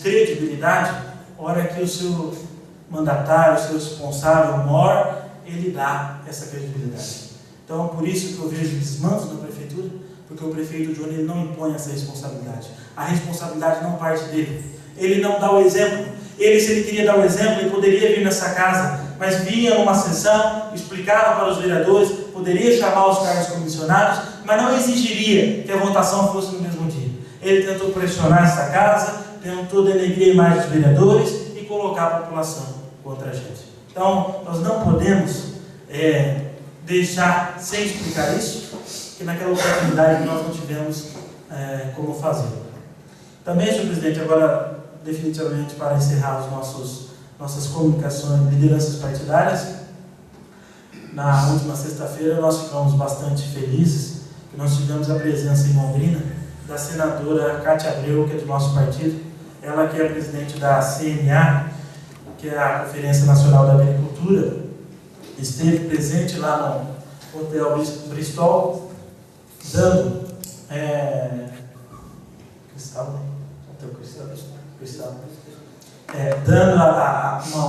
credibilidade, hora que o seu mandatário, o seu responsável mor, ele dá essa credibilidade. Então, por isso que eu vejo desmandos na prefeitura, porque o prefeito Johnny ele não impõe essa responsabilidade. A responsabilidade não parte dele. Ele não dá o exemplo. Ele, se ele queria dar o exemplo, ele poderia vir nessa casa, mas vinha numa sessão, explicava para os vereadores, poderia chamar os cargos comissionados, mas não exigiria que a votação fosse no mesmo dia. Ele tentou pressionar essa casa, tentou denegrir a imagem dos vereadores e colocar a população contra a gente. Então, nós não podemos deixar sem explicar isso, que naquela oportunidade nós não tivemos como fazer. Também, senhor presidente, agora definitivamente para encerrar nossas comunicações, lideranças partidárias, na última sexta-feira nós ficamos bastante felizes que nós tivemos a presença em Londrina da senadora Cátia Abreu, que é do nosso partido, ela que é presidente da CNA, que é a Conferência Nacional da Agricultura, esteve presente lá no Hotel Bristol, dando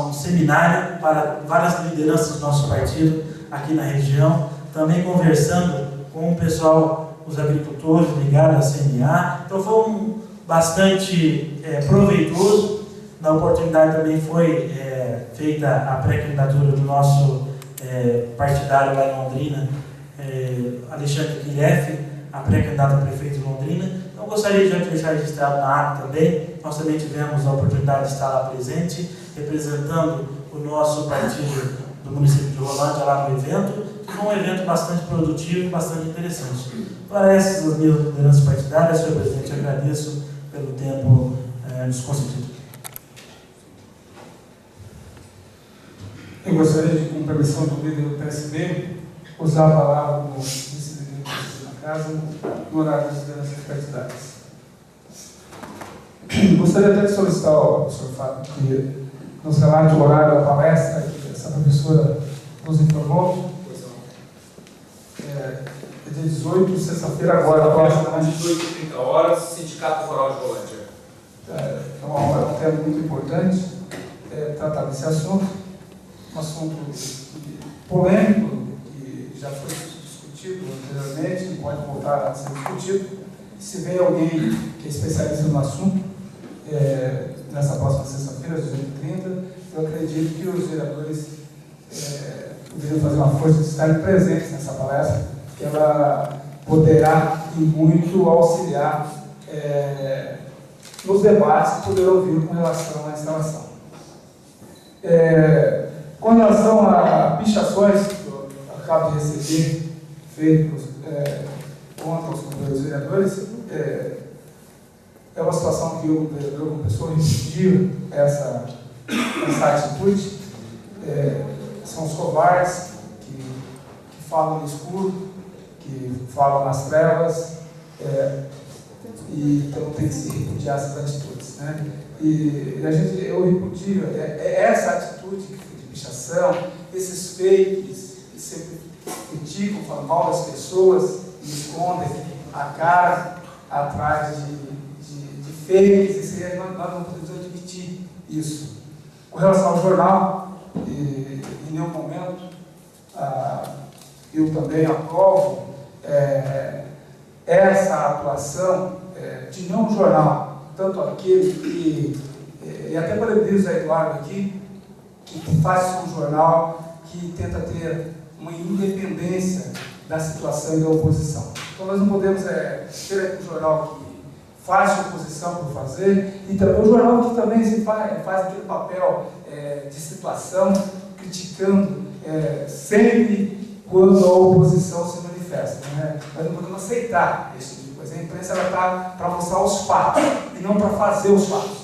um seminário para várias lideranças do nosso partido aqui na região, também conversando com o pessoal, os agricultores ligados à CNA. Então foi bastante proveitoso. Na oportunidade também foi feita a pré-candidatura do nosso partidário lá em Londrina, Alexandre Guilherme, a pré-candidata a prefeito de Londrina. Então gostaria de deixar registrado na ata também. Nós também tivemos a oportunidade de estar lá presente, representando o nosso partido do município de Rolândia lá no evento, que foi um evento bastante produtivo e bastante interessante. Para essas as minhas lideranças partidárias, senhor presidente, agradeço pelo tempo nos concedido. Eu gostaria de, com permissão do líder do PSB, usar a palavra como vice-líder na casa, no horário das lideranças partidárias. Gostaria até de solicitar ao professor Fábio que nos relate o horário da palestra que essa professora nos informou. É dia 18, sexta-feira, agora, próxima. Às 18h30, Sindicato Rural de Rolândia. Então, é um tema muito importante tratar desse assunto. Um assunto polêmico, que já foi discutido anteriormente, e pode voltar a ser discutido. Se vem alguém que é especialista no assunto, nessa próxima sexta-feira, às 18h30, eu acredito que os vereadores poderiam fazer uma força de estar presentes nessa palestra, que ela poderá e muito auxiliar nos debates que poderão ouvir com relação à instalação. Com relação a pichações que eu acabo de receber, feitos contra os companheiros vereadores, é uma situação que eu, como vereador, como pessoa, repudio essa atitude. São os covardes que falam no escuro, que falam nas trevas, e então tem que se repudiar essas atitudes, né? E eu repudio essa atitude de pichação, esses fakes que sempre criticam, falam mal das pessoas e escondem a cara atrás de fakes. Nós não podemos admitir isso. Com relação ao jornal, em nenhum momento eu também aprovo essa atuação de nenhum jornal, tanto aquele que, e até parabenizo a Eduardo aqui, que faz um jornal que tenta ter uma independência da situação e da oposição. Então nós não podemos ter um jornal que faz oposição por fazer, e também um jornal que também faz aquele papel de situação, criticando sempre quando a oposição se manifesta, né? Nós não podemos aceitar esse tipo de coisa. A imprensa está para mostrar os fatos e não para fazer os fatos.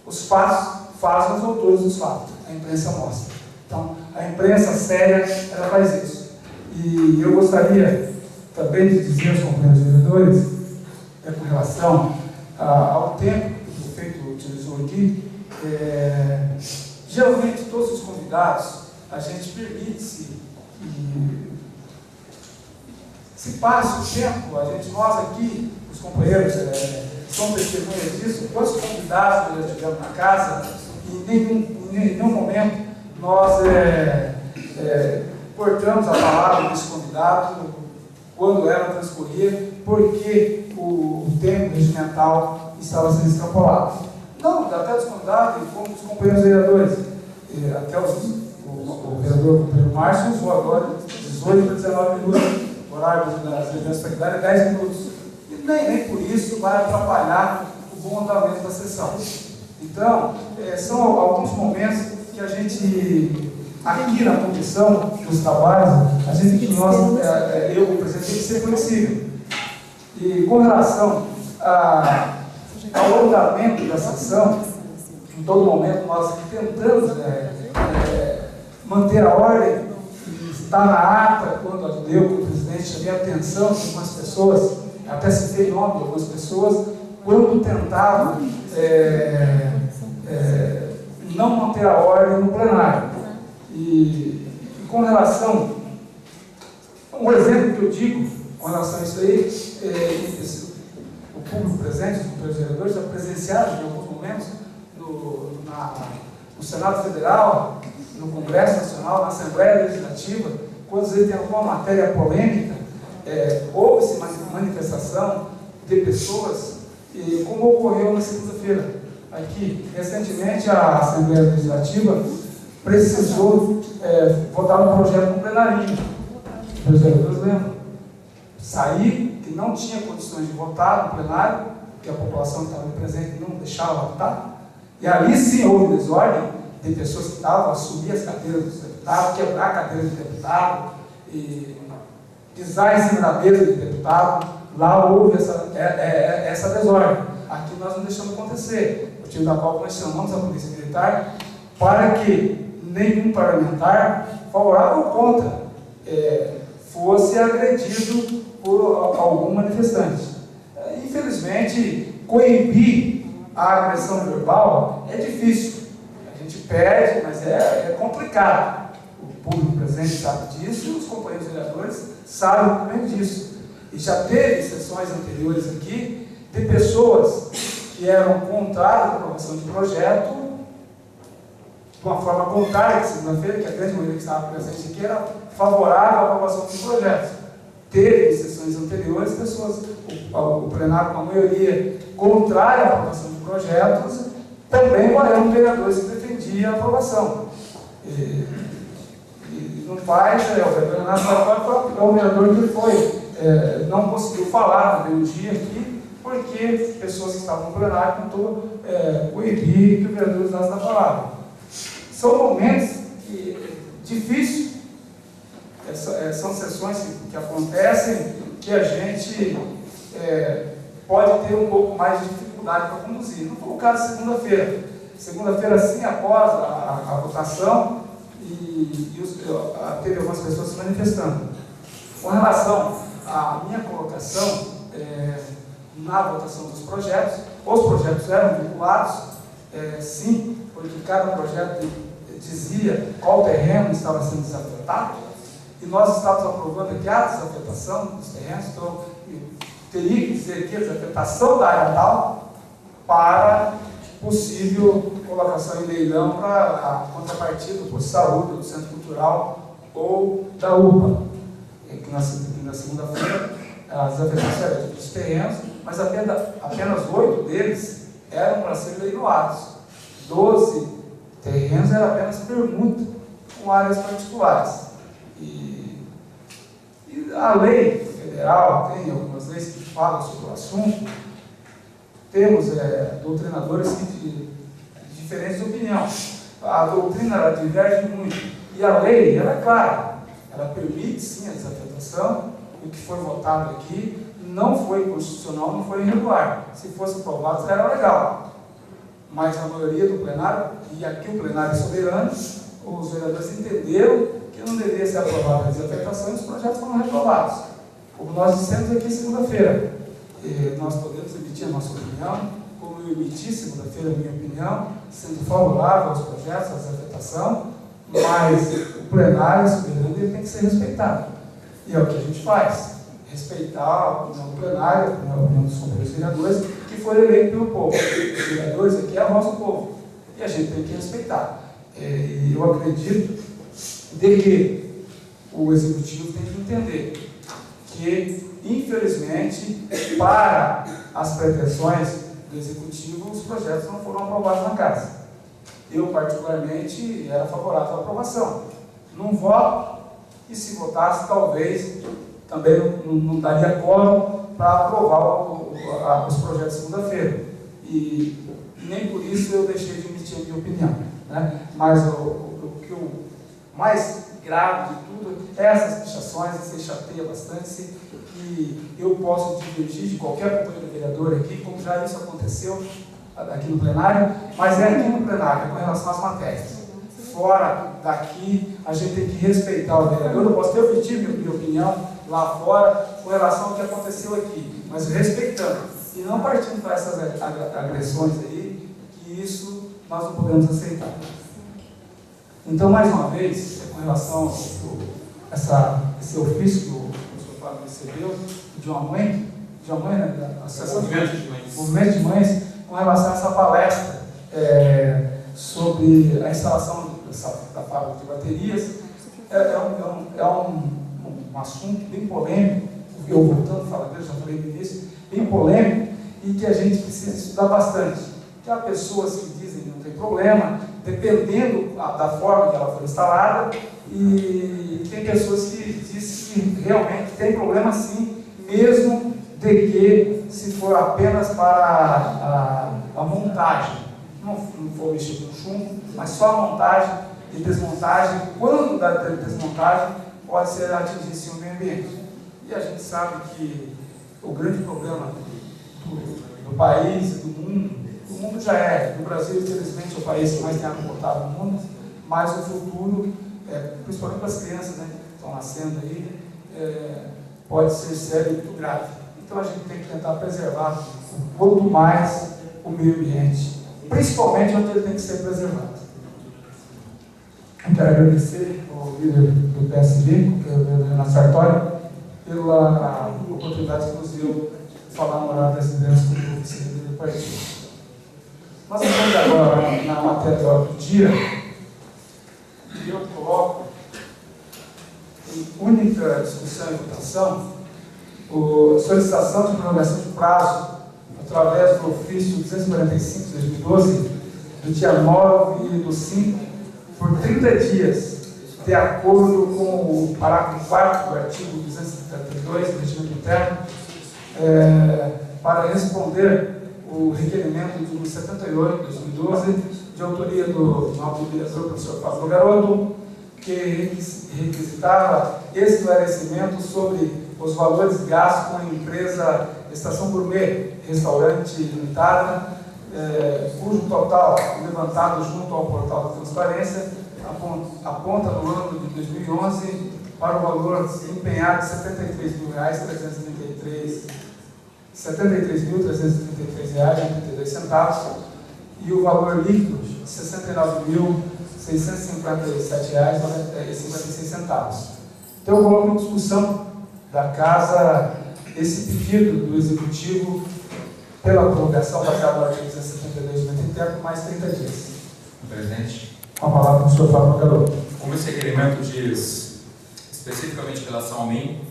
Os fatos fazem os autores dos fatos, a imprensa mostra. Então, a imprensa séria, ela faz isso. E eu gostaria também de dizer aos companheiros vereadores, com relação ao tempo que o prefeito utilizou aqui, geralmente todos os convidados, a gente permite-se que se passe o tempo, nós aqui, os companheiros, são testemunhas disso, quantos convidados nós já tivemos na casa, e em nenhum momento nós cortamos a palavra desse convidado quando ela transcorria, porque o tempo regimental estava sendo extrapolado. Não, até dos convidados, como dos companheiros vereadores. Até o vereador companheiro Márcio usou agora 18 para 19 minutos, horário das reuniões partidárias, 10 minutos. E nem por isso vai atrapalhar o bom andamento da sessão. Então, são alguns momentos que a gente, aqui na comissão dos trabalhos, a gente, eu, o presidente, tem que ser flexível. E com relação ao andamento da sessão, em todo momento nós tentamos manter a ordem, e estar na ata, quando o presidente chamei a atenção de algumas pessoas, até citei nome de algumas pessoas, quando tentava não manter a ordem no plenário. E com relação, um exemplo que eu digo com relação a isso aí, o público presente, os companheiros vereadores, já presenciaram em alguns momentos no Senado Federal, no Congresso Nacional, na Assembleia Legislativa, quando ele tem alguma matéria polêmica, houve-se manifestação de pessoas, como ocorreu na segunda-feira. Aqui, recentemente, a Assembleia Legislativa precisou votar um projeto no plenarinho. Os vereadores lembram? Sair, que não tinha condições de votar no plenário, porque a população que estava presente não deixava votar. E ali sim houve desordem de pessoas que estavam a assumir as cadeiras dos deputados, quebrar a cadeira do deputado, e pisar em cima da mesa do deputado. Lá houve essa desordem. Aqui nós não deixamos acontecer. O motivo da qual nós chamamos a Polícia Militar para que nenhum parlamentar, favorável ou contra, fosse agredido por algum manifestante. Infelizmente, coibir a agressão verbal é difícil. A gente pede, mas é complicado. O público presente sabe disso e os companheiros vereadores sabem também disso. E já teve sessões anteriores aqui de pessoas que eram contrárias à aprovação de projeto, de uma forma contrária, que segunda-feira, que a grande maioria que estava presente aqui era favorável à aprovação de projetos. Teve em sessões anteriores pessoas, o plenário com a maioria contrária à aprovação de projetos, também eram vereadores que defendiam a aprovação. E não faz, o vereador Renato é o vereador que foi, não conseguiu falar também um dia aqui, porque pessoas que estavam no plenário tentou coibir que o vereador usasse a palavra. São momentos difíceis, são sessões que acontecem, que a gente pode ter um pouco mais de dificuldade para conduzir. Não foi o caso de segunda-feira. Segunda-feira, sim, após a votação, teve algumas pessoas se manifestando. Com relação à minha colocação na votação dos projetos, os projetos eram vinculados, sim, porque cada projeto dizia qual terreno estava sendo desafetado, e nós estávamos aprovando aqui a desafetação dos terrenos, então teria que dizer aqui a desafetação da área tal para possível colocação em leilão para a contrapartida do posto de saúde, do centro cultural ou da UPA. Que na segunda-feira a desafetação era dos terrenos, mas apenas 8 deles eram para serem leiloados. 12 terrenos era apenas permuta com áreas particulares. E a lei federal tem algumas leis que falam sobre o assunto. Temos doutrinadores de diferentes opiniões. A doutrina ela diverge muito. E a lei, ela é clara. Ela permite sim a desafetação. O que foi votado aqui não foi constitucional, não foi irregular. Se fosse aprovado, era legal. Mas a maioria do plenário, e aqui o plenário é soberano, os vereadores entenderam que não deveria ser aprovada a desafetação e os projetos foram reprovados. Como nós dissemos aqui segunda-feira, nós podemos emitir a nossa opinião, como eu emiti segunda-feira a minha opinião, sendo favorável aos projetos, à desafetação, mas o plenário soberano ele tem que ser respeitado. E é o que a gente faz, respeitar a opinião do plenário, a opinião dos companheiros vereadores, que que foi eleito pelo povo. Os vereadores aqui é a voz do povo. E a gente tem que respeitar. E eu acredito de que o Executivo tem que entender que, infelizmente, para as pretensões do Executivo, os projetos não foram aprovados na Casa. Eu, particularmente, era favorável à aprovação. Não voto, e se votasse, talvez também não daria quórum para aprovar os projetos segunda-feira. E nem por isso eu deixei de emitir a minha opinião, né? Mas o que o mais grave de tudo é essas pichações, isso chateia bastante, e eu posso divergir de qualquer companheiro vereador aqui, como já isso aconteceu aqui no plenário, mas é aqui no plenário, com relação às matérias. Fora daqui, a gente tem que respeitar o vereador. Eu posso ter omitido minha opinião lá fora com relação ao que aconteceu aqui, mas respeitando e não partindo para essas agressões aí, que isso nós não podemos aceitar. Então, mais uma vez, com relação a esse ofício que o professor Fábio recebeu de uma mãe, né, da Associação Movimento de Mães, com relação a essa palestra sobre a instalação da fábrica de baterias, é um assunto bem polêmico. Eu voltando a falar dele, já falei no início, bem polêmico, e que a gente precisa estudar bastante. Que há pessoas que dizem que não tem problema, dependendo da forma que ela foi instalada, e tem pessoas que dizem que realmente tem problema sim, mesmo de que se for apenas para a montagem, não for mexer com chumbo, mas só a montagem e desmontagem, quando da desmontagem pode ser atingir sim o meio ambiente. E a gente sabe que o grande problema do país e do mundo já é, no Brasil, infelizmente, é o país que mais tem água potável no mundo, mas o futuro, principalmente para as crianças, né, que estão nascendo aí, pode ser sério e muito grave. Então a gente tem que tentar preservar quanto mais o meio ambiente, principalmente onde ele tem que ser preservado. Eu quero agradecer ao líder do PSB, que é o Renato Sartori, pela oportunidade que nos deu de falar no horário das ideias com o vice-líder do partido. Nós estamos agora na matéria da ordem do dia, e eu coloco em única discussão e votação a solicitação de prorrogação de prazo através do ofício 245 de 2012, do dia 9/5, por 30 dias, de acordo com o parágrafo 4º do artigo 272 do regimento interno, para responder o requerimento de 78 de 2012, de autoria do nosso diretor, professor Fábio Garoto, que requisitava esclarecimento sobre os valores gastos com a empresa Estação Gourmet Restaurante Limitada, cujo total levantado junto ao portal da transparência aponta no ano de 2011 para o valor empenhado de R$ 73.333,82 e o valor líquido de R$ 69.657,56. Então eu coloco em discussão da Casa esse pedido do Executivo pela prorrogação baseada no artigo 272 do regimento interno por mais 30 dias. Presidente. Com a palavra do senhor Fábio Garoto. Como esse requerimento diz especificamente em relação a mim,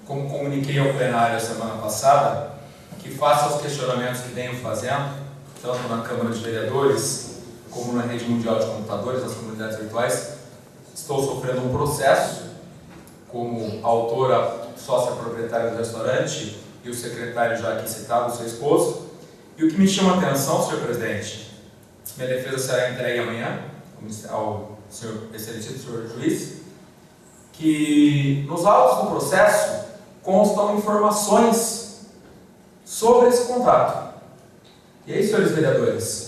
como comuniquei ao plenário a semana passada, que faça os questionamentos que venho fazendo, tanto na Câmara de Vereadores, como na rede mundial de computadores, nas comunidades virtuais, estou sofrendo um processo como autora, sócia proprietária do restaurante e o secretário já aqui citado, o seu esposo. E o que me chama a atenção, senhor presidente, minha defesa será entregue amanhã ao excelentíssimo senhor juiz, que nos autos do processo constam informações sobre esse contrato. E aí, senhores vereadores,